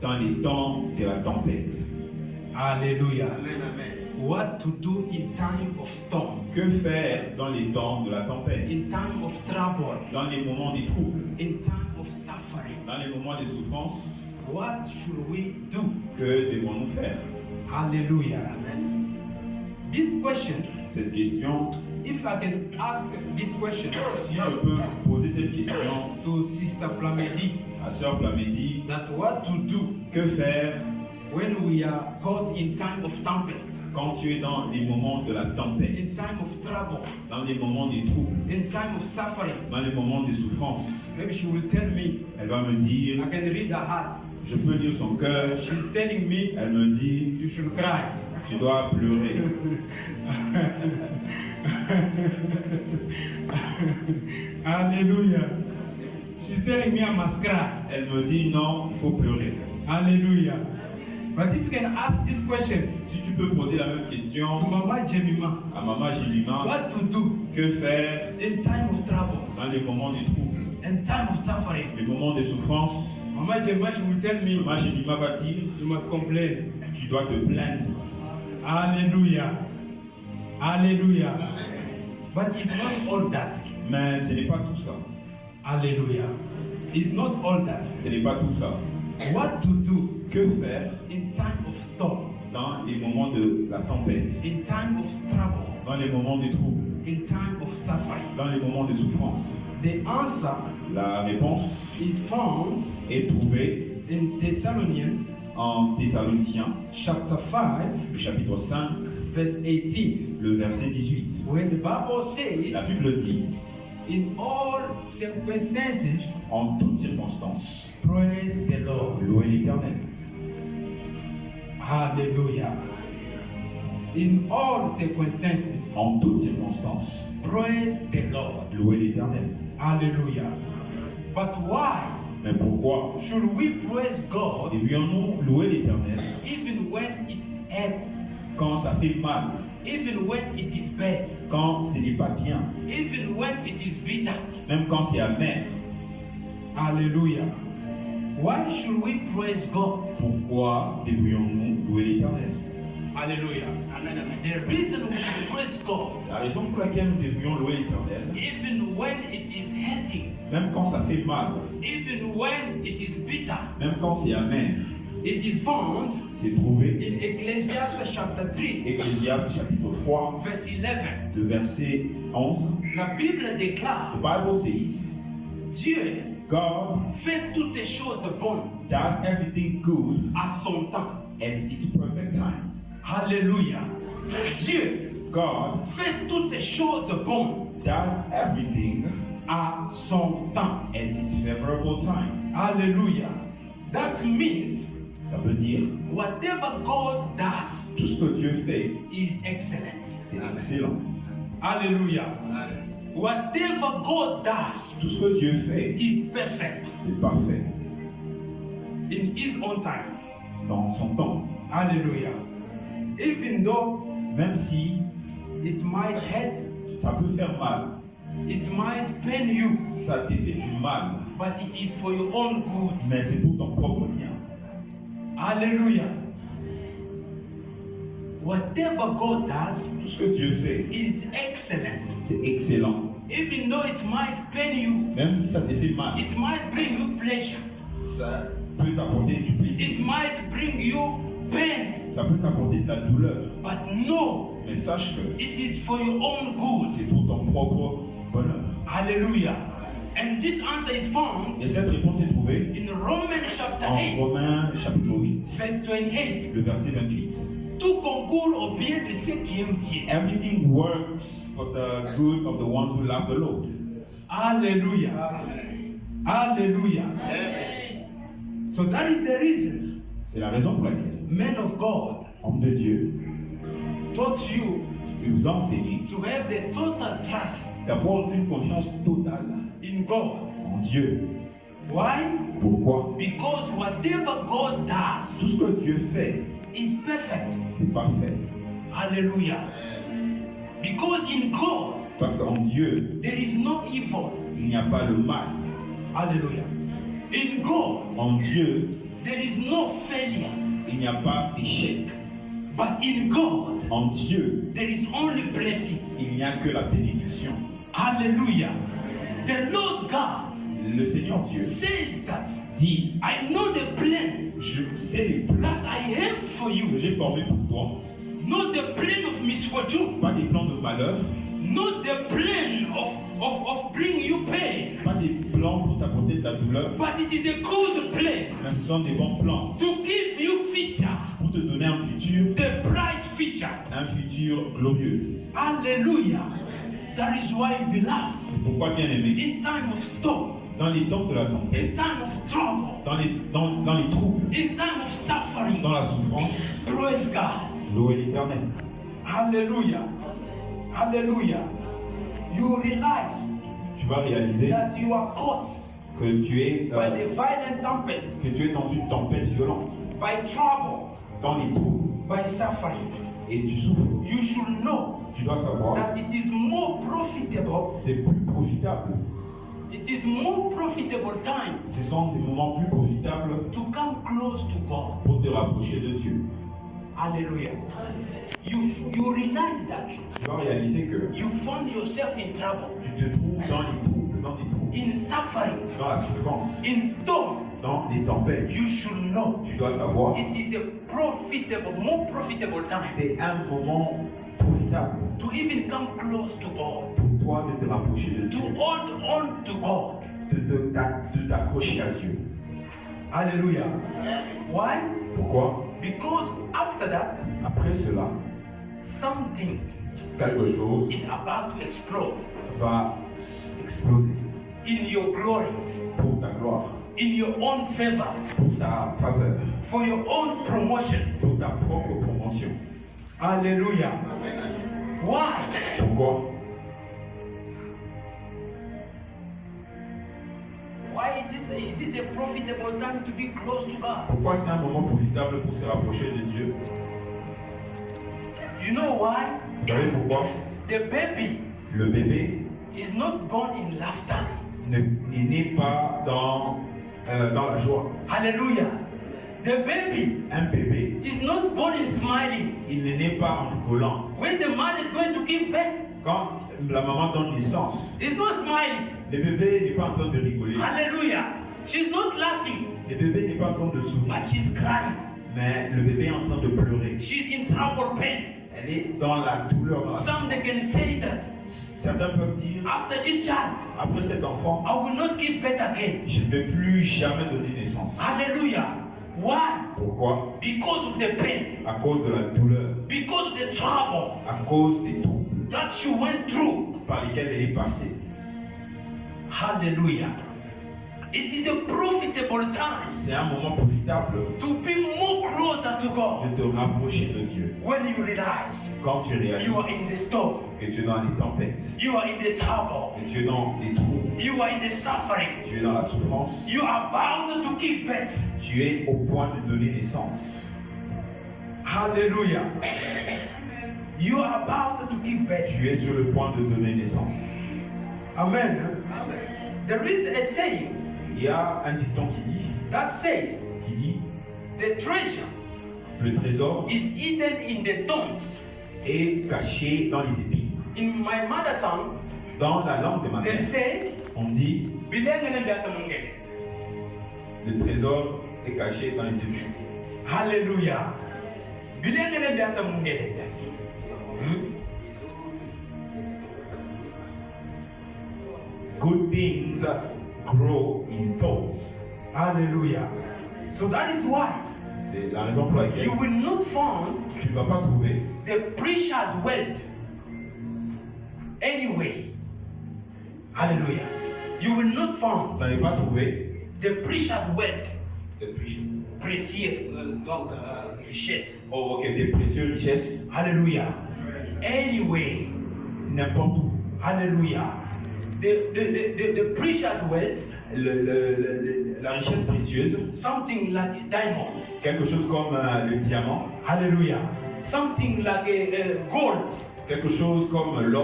dans les temps de la tempête. Hallelujah. Amen, amen. What to do in time of storm, Que faire dans les temps de la tempête? in time of trouble, Dans les moments des troubles, in time of suffering? dans les moments de souffrance, What should we do? que devons-nous faire? Hallelujah. Amen. This question, Cette question, if I can ask this question si je peux poser cette question to Sister Plamedi, à Sœur Plamedi, that what to do que faire when we are caught in time of tempest, quand tu es dans les moments de la tempête, in time of trouble, dans les moments des troubles, in time of suffering? dans les moments de souffrance? Maybe she will tell me, Elle va me dire, I can read her heart. je peux lire son cœur. She's telling me, Elle me dit, you should cry. tu dois pleurer. Hallelujah. She's telling me I must cry. Elle me dit, non, il faut pleurer. Hallelujah. But if you can ask this question Si tu peux poser la même to question Mama Jemima, à Maman Gélina, what to do que faire in time of trouble, dans les moments des troubles, in time of suffering? les moments de souffrance? Mama Jemima, she will tell me, Maman Gélina va dire, you must complain. tu dois te plaindre. Hallelujah. Hallelujah. But it's not all that. Mais ce n'est pas tout ça. Hallelujah. It's not all that. Ce n'est pas tout ça. What to do Que faire in time of storm, dans les moments de la tempête, in time of trouble, dans les moments de troubles, in time of suffering? dans les moments de souffrance? The answer La réponse is found est trouvée in Thessalonians en Thessaloniciens, chapter 5, le chapitre 5, verse 18, le verset 18. where the Bible La says, Bible dit, in all circumstances, en toutes circonstances, praise the Lord. louez l'Éternel. Hallelujah. In all circumstances, En toutes circonstances, praise the Lord. louez l'Éternel. Hallelujah. But why Mais pourquoi should we praise God devrions-nous louer l'Éternel even when it hurts, quand ça fait mal, even when it is bad, quand ce n'est pas bien, even when it is bitter? même quand c'est amer? Hallelujah. Why should we praise God? Pourquoi devrions-nous louer l'Éternel? Hallelujah. Amen, amen. The reason we should praise God, La raison pour laquelle nous devrions louer l'Éternel, even when it is hurting, même quand ça fait mal, even when it is bitter, même quand c'est amer, it is found c'est trouvé in Ecclesiastes chapter 3, Ecclésiaste chapitre 3, verse 11. le verset 11. La Bible The déclare, Bible says, Dieu God fait toutes les choses bonnes does everything good à son temps. at its perfect time. Alléluia. Dieu God fait toutes les choses bonnes does everything à son temps. at its favorable time. Alléluia. That means Ça veut dire, whatever God does tout ce que Dieu fait, is excellent. c'est excellent. Alléluia. Amen. Whatever God does Tout ce que Dieu fait, is perfect c'est parfait in His own time. dans son temps. Hallelujah. Even though Même si it might hurt, ça peut faire mal, it might pain you, ça te fait du mal, but it is for your own good. mais c'est pour ton propre bien. Hallelujah. Whatever God does Tout ce que Dieu fait, is excellent. c'est excellent. Even though it might pain you, Même si ça te fait mal, it might bring you pleasure, ça peut t'apporter du it plaisir, might bring you pain, ça peut t'apporter de la douleur. but know Mais sache que it is for your own good. c'est pour ton propre bonheur. Hallelujah. And this answer is found Et cette réponse est trouvée in Romans chapter en 8, Romains chapitre 8, verse 28. le verset 28. Tout concourt au bien de ceux qui aiment Dieu. Everything works for the good of the ones who love the Lord. Hallelujah. Hallelujah. Amen. So that is the reason C'est la raison pour laquelle, men of God homme de Dieu, taught you il vous a enseigné to have the total trust d'avoir une confiance totale in God. en Dieu. Why? Pourquoi? Because whatever God does Tout ce que Dieu fait, is perfect. c'est parfait. Hallelujah. Because in God Parce qu'en Dieu, there is no evil. il n'y a pas le mal. Hallelujah. In God En Dieu, there is no failure. il n'y a pas d'échec. But in God, En Dieu, there is only blessing. il n'y a que la bénédiction. Hallelujah. The Lord God Le Seigneur Dieu says that dit, I know the plan je sais les plans that I have for que you. j'ai formés pour toi. Not the plan of misfortune. Pas des plans de malheur, Not the plan of bringing you pain. pas des plans pour t'apporter de la douleur, But it is a good plan mais ce sont des bons plans to give you future. pour te donner un futur The bright future. glorieux. Hallelujah. That is why, beloved, C'est pourquoi, bien aimé, in time of storm, dans les temps de la tempête, in time of trouble, dans les troubles, in time of suffering, dans la souffrance, praise God. louez l'Éternel. Hallelujah. Hallelujah. You realize Tu vas réaliser that you are caught que tu es by the violent tempest, dans une tempête violente, by trouble, dans les troubles, by suffering. et tu souffres. You should know Tu dois savoir, that it is more profitable. c'est plus profitable. It is more profitable time Ce sont des moments plus profitables to come close to God. pour te rapprocher de Dieu. Hallelujah. You realize that Tu dois réaliser que you found yourself in trouble, tu te trouves dans les troubles, in suffering, dans la souffrance, in storm. dans les tempêtes. You should know Tu dois savoir, it is a more profitable time c'est un moment profitable to even come close to God, pour toi de te rapprocher de to Dieu, hold on to God. de t'accrocher à Dieu. Hallelujah. Why? Pourquoi? Because after that, Après cela, something quelque chose is about to explode va exploser in your glory, pour ta gloire, in your own favor, pour ta faveur, for your own promotion. pour ta propre promotion. Hallelujah. Why? Pourquoi? Why is it a profitable time to be close to God? Pourquoi c'est un moment profitable pour se rapprocher de Dieu? You know why? Vous savez pourquoi? The baby Le bébé is not born in laughter. ne n'est pas dans la joie. Hallelujah. The baby Un bébé, is not born in smiling. il ne naît pas en rigolant. When the man is going to give birth, Quand la maman donne naissance, he's not smiling. le bébé n'est pas en train de rigoler. Hallelujah. She's not laughing, Le bébé n'est pas en train de sourire. but she's crying. Mais le bébé est en train de pleurer. She's in trouble, pain. Elle est dans la douleur. Some they can say that Certains peuvent dire, after this child, après cet enfant, I will not give birth again. je ne vais plus jamais donner naissance. Hallelujah. Why? Pourquoi? Because of the pain, À cause de la douleur, because of the trouble à cause des troubles that she went through. par lesquels elle est passée. Hallelujah. It is a profitable time C'est un moment profitable to be more closer to God de te rapprocher de Dieu. when you realize Quand tu réalises you are in the storm, que tu es dans les tempêtes, you are in the trouble, que tu es dans les troubles, you are in the suffering, tu es dans la souffrance, you are about to give birth. tu es au point de donner naissance. Hallelujah. You are about to give birth. Tu es sur le point de donner naissance. Amen. There is a saying Il y a un dicton that says qui dit the treasure le trésor is hidden in the thorns. est caché dans les épines. In my mother tongue, Dans la langue de ma they mère, say on dit bilengele byasa mungele. le trésor est caché dans les épines. Hallelujah. Bilengele byasa mungele. Good things grow in thorns. Hallelujah. So that is why C'est la raison pour laquelle you will not find tu ne vas pas trouver the precious wealth anyway. Hallelujah. You will not find tu n'allais pas trouver the precious wealth, des précieuses. précieux, donc richesse. Oh, ok, des précieuses richesses Hallelujah. Anyway. n'importe où. Hallelujah. The precious wealth, La richesse précieuse, something like a diamond. quelque chose comme le diamant, Hallelujah. Something like a gold. quelque chose comme l'or.